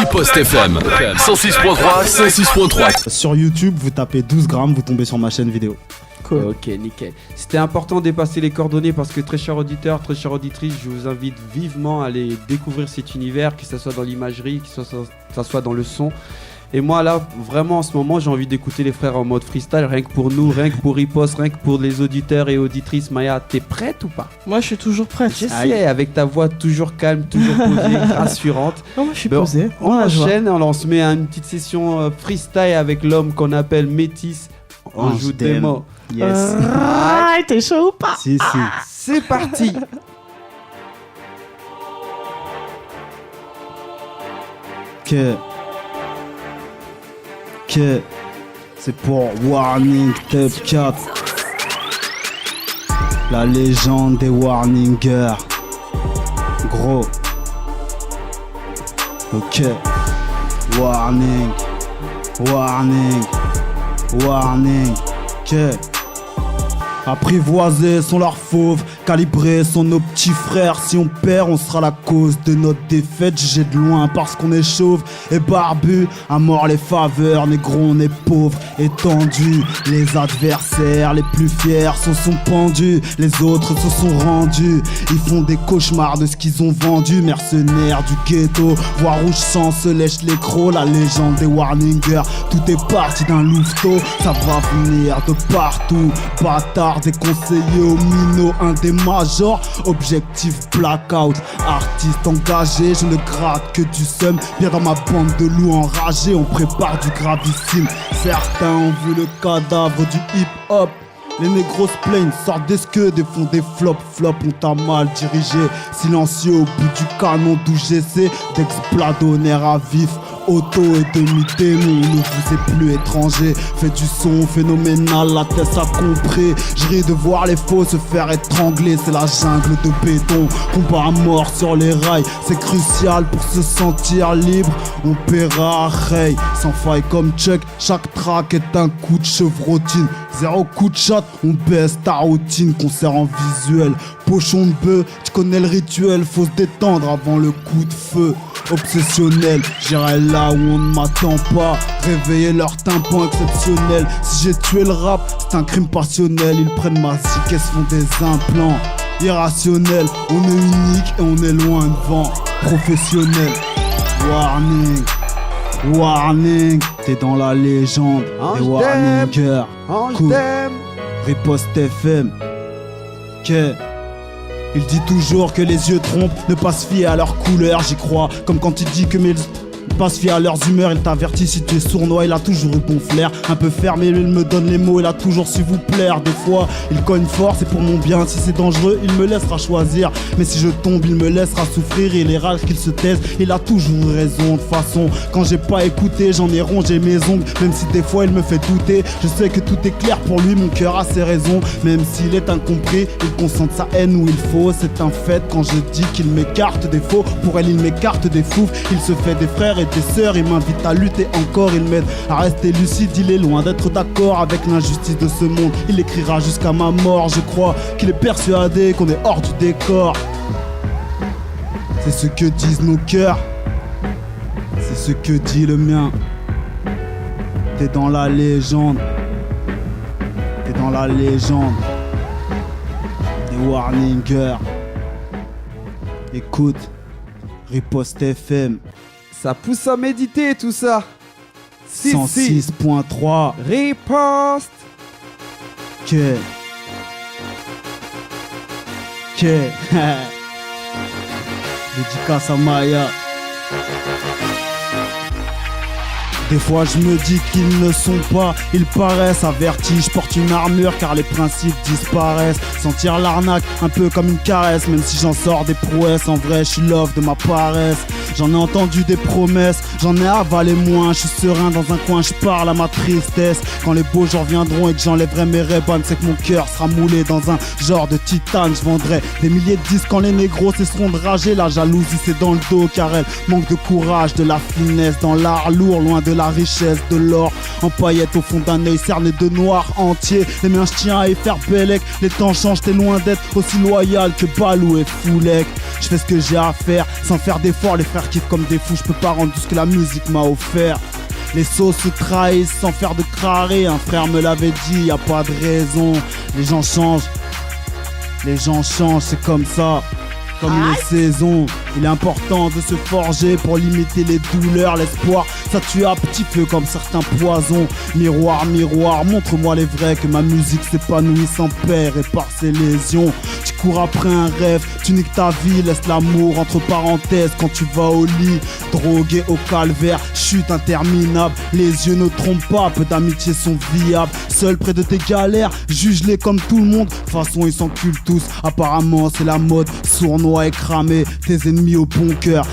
Riposte FM 106.3, 106.3. Sur YouTube, vous tapez 12 grammes, vous tombez sur ma chaîne vidéo. Cool. Ok, nickel. C'était important de passer les coordonnées parce que très chers auditeurs, très chères auditrices, je vous invite vivement à aller découvrir cet univers, que ce soit dans l'imagerie, que ce soit dans le son. Et moi là, vraiment en ce moment, j'ai envie d'écouter les frères en mode freestyle, rien que pour nous, rien que pour Riposte, rien que pour les auditeurs et auditrices. Maya, t'es prête ou pas? Moi, je suis toujours prête. Je sais, avec ta voix toujours calme, toujours posée, rassurante. Non, moi, je suis posée. On enchaîne, on se met à une petite session freestyle avec l'homme qu'on appelle Métis. On joue des mots. Yes. T'es chaud ou pas? Si. C'est parti. Que c'est pour Warning Top 4. La légende des Warningers. Gros. Ok. Warning. Que apprivoisés sont leurs fauves, calibrés sont nos petits frères. Si on perd, on sera la cause de notre défaite. Jugé de loin parce qu'on est chauve et barbu. À mort les faveurs, négro on est pauvre et tendu. Les adversaires les plus fiers se sont pendus. Les autres se sont rendus. Ils font des cauchemars de ce qu'ils ont vendu. Mercenaires du ghetto, voix rouge sang se lèche les crocs. La légende des Warningers, tout est parti d'un louveteau. Ça va venir de partout. Bâtard des conseillers au minot, un des majors. Objectif blackout, artiste engagé. Je ne gratte que du seum. Bien dans ma bande de loups enragés, on prépare du gravissime. Certains ont vu le cadavre du hip-hop. Les négros se plaignent, sortent des scuds et font des flops. Flop, on t'a mal dirigé. Silencieux au bout du canon d'où j'essaie d'expladonner à vif. Auto et demi-démon, ne vous est plus étranger. Fait du son phénoménal, la tête a compris. Je ris de voir les faux se faire étrangler. C'est la jungle de béton, combat à mort sur les rails. C'est crucial pour se sentir libre. On paiera à Ray, sans faille comme Chuck. Chaque track est un coup de chevrotine. Zéro coup de shot, on baisse ta routine. Concert en visuel, pochon de bœuf. Tu connais le rituel, faut se détendre avant le coup de feu. Obsessionnel, j'irai là où on ne m'attend pas. Réveiller leur tympan exceptionnel. Si j'ai tué le rap, c'est un crime passionnel. Ils prennent ma zik et se font des implants. Irrationnel, on est unique et on est loin devant. Professionnel, warning, t'es dans la légende des Warningers. Cool. Riposte FM. Il dit toujours que les yeux trompent, ne pas se fier à leur couleur, j'y crois. Comme quand il dit que mes pas se fier à leurs humeurs, il t'avertit si tu es sournois. Il a toujours eu bon flair, un peu fermé, il me donne les mots. Il a toujours su vous plaire, des fois il cogne fort, c'est pour mon bien. Si c'est dangereux, il me laissera choisir. Mais si je tombe, il me laissera souffrir. Il est rare qu'il se taise, il a toujours raison. De façon, quand j'ai pas écouté, j'en ai rongé mes ongles. Même si des fois il me fait douter, je sais que tout est clair pour lui, mon cœur a ses raisons. Même s'il est incompris, il concentre sa haine où il faut. C'est un fait quand je dis qu'il m'écarte des faux. Pour elle il m'écarte des fous. Il se fait des frères et des sœurs, il m'invite à lutter encore. Il m'aide à rester lucide, il est loin d'être d'accord avec l'injustice de ce monde. Il écrira jusqu'à ma mort, je crois qu'il est persuadé qu'on est hors du décor. C'est ce que disent nos cœurs, c'est ce que dit le mien. T'es dans la légende, t'es dans la légende des Warningers. Écoute, Riposte FM. Ça pousse à méditer tout ça. 106.3 Riposte. Dédicace à Maya. Des fois je me dis qu'ils ne sont pas, ils paraissent avertis. Je porte une armure car les principes disparaissent. Sentir l'arnaque un peu comme une caresse. Même si j'en sors des prouesses, en vrai je suis love de ma paresse. J'en ai entendu des promesses, j'en ai avalé moins. Je suis serein dans un coin, je parle à ma tristesse. Quand les beaux jours viendront et que j'enlèverai mes Ray-Ban, c'est que mon cœur sera moulé dans un genre de titane. Je vendrai des milliers de disques quand les négros cesseront de rager. La jalousie c'est dans le dos car elle manque de courage, de la finesse dans l'art lourd, loin de la richesse de l'or. En paillettes au fond d'un œil cerné de noir entier. Les miens je tiens à y faire Bellec. Les temps changent, t'es loin d'être aussi loyal que Balou et Foulek. Je fais ce que j'ai à faire sans faire d'efforts. Les frères kiffent comme des fous, je peux pas rendre tout ce que la musique m'a offert. Les sauces se trahissent sans faire de carré. Un frère me l'avait dit, y a pas de raison. Les gens changent, c'est comme ça. Comme les saisons, il est important de se forger pour limiter les douleurs. L'espoir, ça tue à petit feu comme certains poisons. Miroir, miroir, montre-moi les vrais, que ma musique s'épanouit sans père et par ses lésions. Tu cours après un rêve, tu niques ta vie, laisse l'amour entre parenthèses quand tu vas au lit. Drogué au calvaire, chute interminable. Les yeux ne trompent pas, peu d'amitié sont viables. Seul près de tes galères, juge-les comme tout le monde. De toute façon ils s'enculent tous, apparemment c'est la mode. Sournois et cramé, tes ennemis au bon cœur.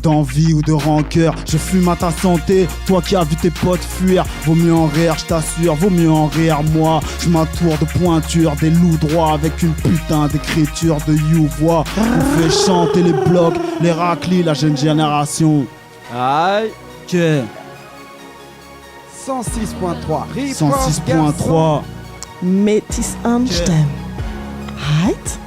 D'envie ou de rancœur, je fume à ta santé. Toi qui as vu tes potes fuir, vaut mieux en rire, je t'assure, vaut mieux en rire. Moi, je m'entoure de pointures, des loups droits avec une putain d'écriture de you-voix. On fait chanter les blocs, les raclis, la jeune génération. Aïe. Que 106.3 106.3. Métis Amsterdam. Right?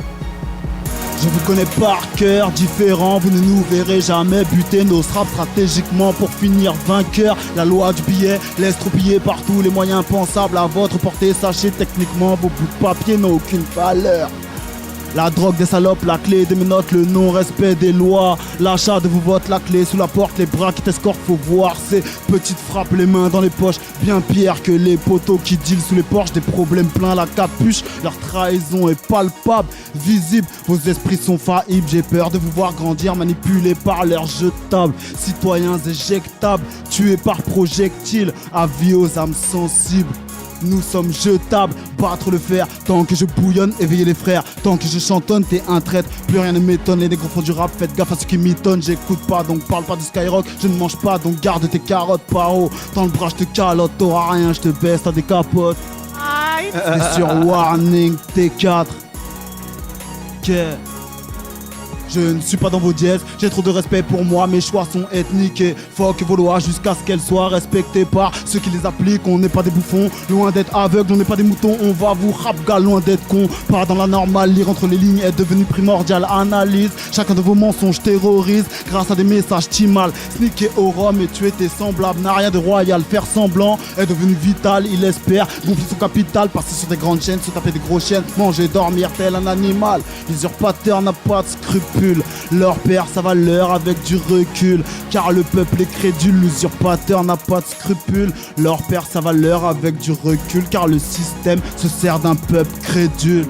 Je vous connais par cœur, différent, vous ne nous verrez jamais buter nos straps stratégiquement pour finir vainqueur. La loi du billet laisse troupiller partout les moyens pensables à votre portée. Sachez techniquement vos bouts de papier n'ont aucune valeur. La drogue des salopes, la clé des menottes, le non-respect des lois. L'achat de vos votes, la clé sous la porte, les bras qui t'escortent, faut voir ces petites frappes, les mains dans les poches. Bien pire que les poteaux qui dealent sous les porches, des problèmes plein la capuche. Leur trahison est palpable, visible, vos esprits sont faillibles. J'ai peur de vous voir grandir, manipulés par leurs jetables. Citoyens éjectables, tués par projectiles, avis aux âmes sensibles. Nous sommes jetables, battre le fer. Tant que je bouillonne, éveiller les frères. Tant que je chantonne, t'es un traître. Plus rien ne m'étonne, les négros font du rap. Faites gaffe à ceux qui m'étonnent. J'écoute pas, donc parle pas du Skyrock. Je ne mange pas, donc garde tes carottes par haut. Dans le bras, je te calotte, t'auras rien, je te baisse, t'as des capotes. Et sur Warning T4. Que je ne suis pas dans vos dièses, j'ai trop de respect pour moi, mes choix sont ethniques et fuck vos lois jusqu'à ce qu'elles soient respectées par ceux qui les appliquent. On n'est pas des bouffons, loin d'être aveugles, on n'est pas des moutons, on va vous rap-gal, loin d'être con. Pas dans la normale, lire entre les lignes est devenu primordial. Analyse, chacun de vos mensonges terrorise grâce à des messages timales. Sneaker au rhum et tuer tes semblables n'a rien de royal. Faire semblant est devenu vital, il espère gonfler son capital, passer sur des grandes chaînes, se taper des grosses chaînes, manger, dormir tel un animal. L'usurpateur n'a pas de scrupules. Leur père sa valeur avec du recul, car le peuple est crédule. L'usurpateur n'a pas de scrupules. Leur père sa valeur avec du recul, car le système se sert d'un peuple crédule.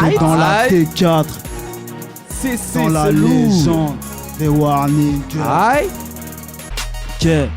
Et dans la T4, dans la légende des Warning. Que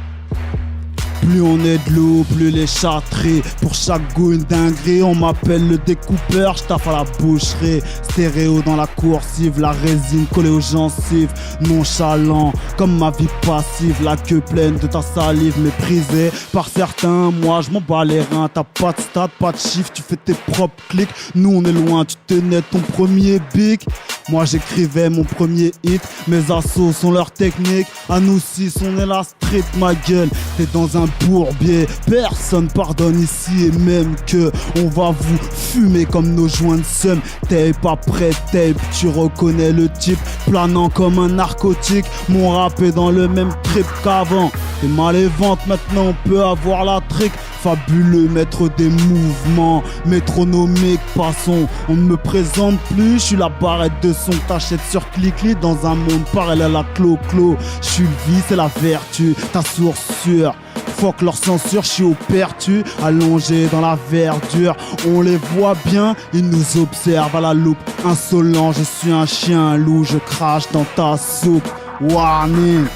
plus on est de l'eau, plus les chartrés. Pour chaque goût une dinguerie, on m'appelle le découpeur, j'taffe à la boucherie. Stéréo dans la coursive, la résine collée aux gencives. Nonchalant, comme ma vie passive. La queue pleine de ta salive, méprisée par certains. Moi je m'en bats les reins, t'as pas de stats, pas de chiffres, tu fais tes propres clics. Nous on est loin, tu tenais ton premier bic. Moi j'écrivais mon premier hit, mes assauts sont leurs techniques. À nous six on est la street, ma gueule. T'es dans un bourbier, personne pardonne ici. Et même que on va vous fumer comme nos joints de seum. T'es pas prêt, tape, tu reconnais le type. Planant comme un narcotique, mon rap est dans le même trip qu'avant. T'es mal et vente, maintenant on peut avoir la trick. Fabuleux, maître des mouvements métronomiques, passons. On ne me présente plus, je suis la barrette de son que t'achètes sur Clickly. Dans un monde parallèle à Clo-Clo, je suis le vice et la vertu, ta source sûre. Fuck leur censure, je suis au pertu, allongé dans la verdure. On les voit bien, ils nous observent à la loupe. Insolent, je suis un chien, un loup, je crache dans ta soupe. Warning,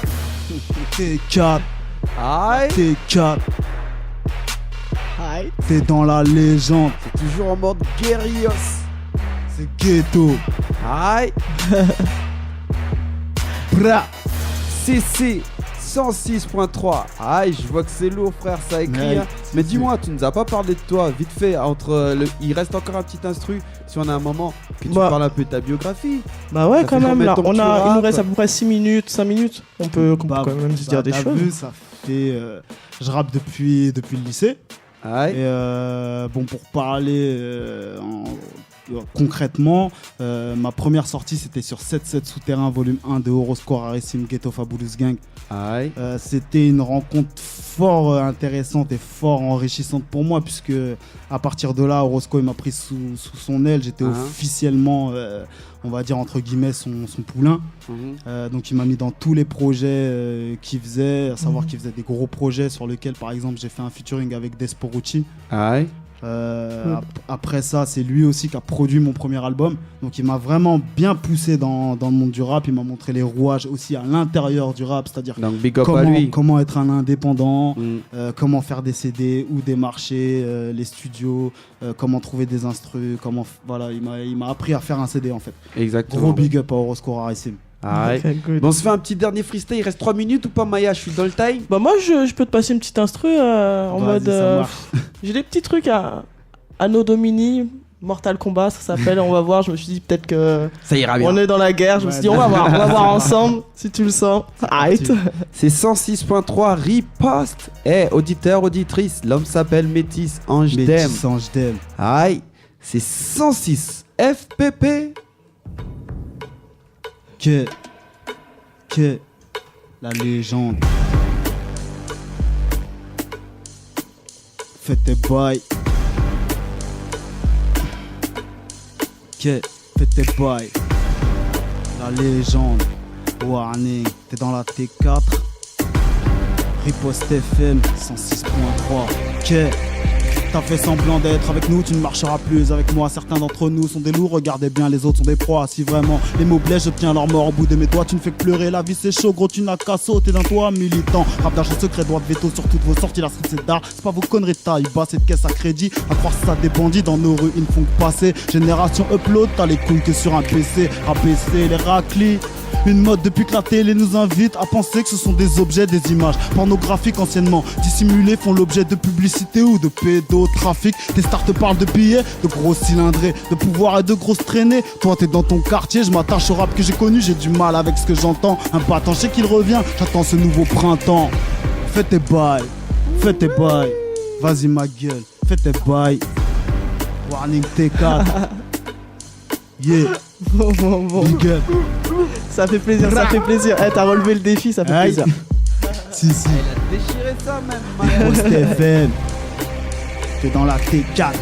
T4, T4. T'es dans la légende. C'est toujours en mode guerrillos. C'est ghetto. Aïe. Bra. CC 106.3. Aïe, je vois que c'est lourd, frère, ça écrit. Hein. Mais dis-moi, tu nous as pas parlé de toi, vite fait. Il reste encore un petit instru. Si on a un moment, que tu Bah. parles un peu de ta biographie. Bah ouais, Ça quand fait même, combien de là, temps que tu il nous rappes reste à peu près 6 minutes, 5 minutes. On peut quand même se dire des t'as choses. vu, ça fait. Je rappe depuis le lycée. Ouais. Et bon, pour parler concrètement, ma première sortie c'était sur 7-7 Souterrain, volume 1 de Horoscore Arissim Ghetto Fabulous Gang. Ouais. C'était une rencontre fort intéressante et fort enrichissante pour moi, puisque à partir de là, Horosco il m'a pris sous son aile. J'étais officiellement, on va dire entre guillemets, son poulain. Donc il m'a mis dans tous les projets qu'il faisait, à savoir qu'il faisait des gros projets sur lesquels, par exemple, j'ai fait un featuring avec Desporucci. Ouais. Après ça, c'est lui aussi qui a produit mon premier album. Donc il m'a vraiment bien poussé dans le monde du rap. Il m'a montré les rouages aussi à l'intérieur du rap, c'est-à-dire Donc big up à lui. comment être un indépendant, comment faire des CD ou des marchés, les studios, comment trouver des instrus, voilà, il m'a appris à faire un CD en fait. Exactement. Gros big up à Horoscore Arissim. Ah ouais. Ok, good. Bon, on se fait un petit dernier freestyle. Il reste 3 minutes ou pas, Maya? Je suis dans le time. Bah moi je peux te passer une petite instru en Vas-y, mode ça marche. j'ai des petits trucs à Anno Domini, Mortal Kombat ça s'appelle, on va voir, je me suis dit peut-être que Ça ira bien. on est dans la guerre, je me suis dit on va voir ensemble si tu le sens. Arrête. C'est 106.3 Riposte. Auditeur, auditrice, l'homme s'appelle Métis Ange Dem. Métis Ange Dem. Aïe, c'est 106 FPP. Que la légende. Fais tes bails. Fais tes bails. La légende. Warning, t'es dans la T4. Riposte FM 106.3. T'as fait semblant d'être avec nous, tu ne marcheras plus avec moi. Certains d'entre nous sont des loups, regardez bien, les autres sont des proies. Si vraiment les mots blessent, je tiens leur mort au bout de mes doigts. Tu ne fais que pleurer, la vie c'est chaud, gros, tu n'as qu'à sauter d'un toit militant. Rap d'agent secret, droit de veto sur toutes vos sorties. La street c'est d'art, c'est pas vos conneries de taille basse, c'est de caisse à crédit. À croire ça des bandits dans nos rues, ils ne font que passer. Génération upload, t'as les couilles que sur un PC. APC, les raclis. Une mode depuis que la télé nous invite à penser que ce sont des objets, des images pornographiques anciennement dissimulées font l'objet de publicité ou de pédotrafic. Tes stars te parlent de billets, de gros cylindrés, de pouvoir et de grosses traînées. Toi t'es dans ton quartier, je m'attache au rap que j'ai connu, j'ai du mal avec ce que j'entends. Un battant, je sais qu'il revient, j'attends ce nouveau printemps. Fais tes bails, vas-y ma gueule, fais tes bails. Warning T4. Yeah, Bon. big up. Ça fait plaisir, ça fait plaisir. Eh, t'as relevé le défi, ça fait Aïe. plaisir. Si. Elle a déchiré ça même, Maya. Riposte FM. T'es dans la T4.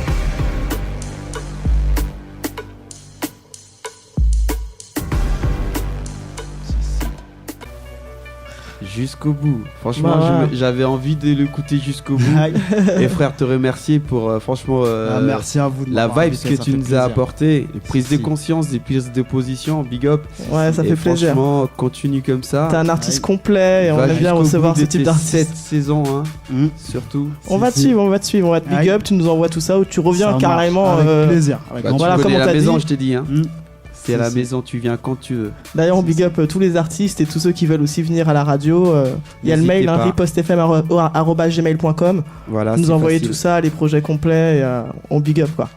Jusqu'au bout. Franchement, Bah ouais. j'avais envie de l'écouter jusqu'au bout. Aïe. Et frère, te remercier pour franchement Merci à vous de la m'avoir vibe invité, que ça tu fait nous as plaisir. apporté, les prises de Si. conscience, des prises de position, big up. Ouais, ça Et fait plaisir. franchement, continue comme ça. T'es un artiste Aïe. complet et on Va aime bien jusqu'au recevoir bout ce de type tes d'artiste. 7 saisons, hein, Mmh. surtout. On va te suivre, on va te big Aïe. up, tu nous envoies tout ça ou tu reviens Ça carrément. marche, avec plaisir. Avec Bah, grand tu Voilà, connais comme on la t'a maison, dit. je t'ai dit. Hein. plaisir. C'est à la Si. maison, tu viens quand tu veux. D'ailleurs, on big up tous les artistes et tous ceux qui veulent aussi venir à la radio. Il y a le N'hésitez mail, hein, pas. ripostefm@gmail.com. Voilà, Nous c'est envoyer facile. tout ça, les projets complets, et, on big up quoi.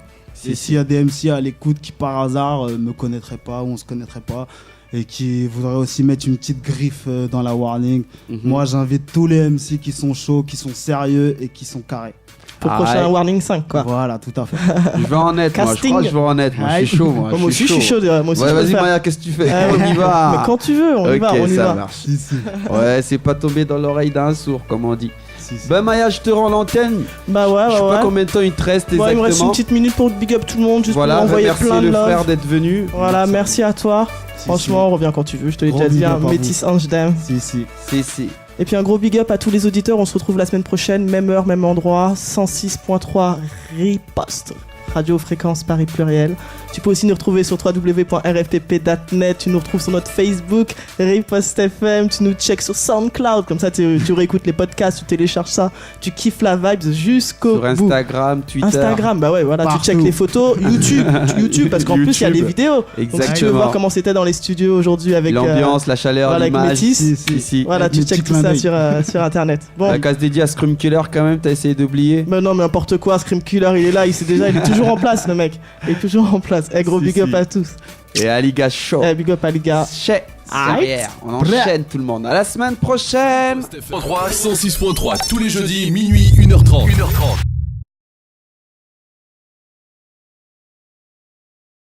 Et s'il y a des MC à l'écoute qui par hasard me connaîtraient pas ou on se connaîtrait pas et qui voudraient aussi mettre une petite griffe dans la warning, Mhm. moi j'invite tous les MC qui sont chauds, qui sont sérieux et qui sont carrés. Pour Ah prochain ouais. Warning 5 quoi. Voilà, tout à fait. Je vais en être, moi. Je Casting. crois que je vais en être. Moi, je Aïe. suis chaud. Moi, Moi aussi je suis chaud, moi aussi Ouais, je peux le vas-y, faire. Maya, qu'est-ce que tu fais? Ah, On y va. Mais quand tu veux, on y va, Ok, on y ça va. marche. Si, si. Ouais, c'est pas tombé dans l'oreille d'un sourd, comme on dit. Si. Ben Maya, je te rends l'antenne. Bah ouais, Je sais ouais, pas ouais. combien de temps il te reste Ouais, il me reste une exactement. petite minute pour big up tout le monde, juste Voilà, pour envoyer remercier plein de le frère love. d'être venu. Voilà, merci à toi. Si, Franchement, on revient quand tu veux, je te l'ai Gros déjà dit, big hein, up à vous. Métis Ange Dem. Si. C'est. Et puis un gros big up à tous les auditeurs, on se retrouve la semaine prochaine, même heure, même endroit, 106.3 Riposte. Radio Fréquence Paris Pluriel. Tu peux aussi nous retrouver sur www.rftp.net. Tu nous retrouves sur notre Facebook, Riposte FM. Tu nous checks sur SoundCloud. Comme ça, tu réécoutes les podcasts, tu télécharges ça. Tu kiffes la vibe jusqu'au Sur bout. Instagram, Twitter. Instagram, bah ouais, voilà, Partout. tu checkes les photos. YouTube, parce qu'en plus, il y a les YouTube. vidéos. Donc si tu veux Exactement. voir comment c'était dans les studios aujourd'hui avec L'ambiance, la chaleur, voilà, avec l'image. Métis. Ici. voilà, Avec tu les checkes petits tout ça clins sur Internet. Bon, La case dédiée à Scrum Killer, quand même, t'as essayé d'oublier. mais non, mais n'importe quoi, Scream Killer, il est là, il sait déjà, il est toujours toujours en place, le mec. Il est toujours en place. Gros big up à tous. Et Aliga Show. Big up à les gars. Chez derrière. On enchaîne tout le monde. À la semaine prochaine. 106.3 tous les jeudis, minuit, 1h30.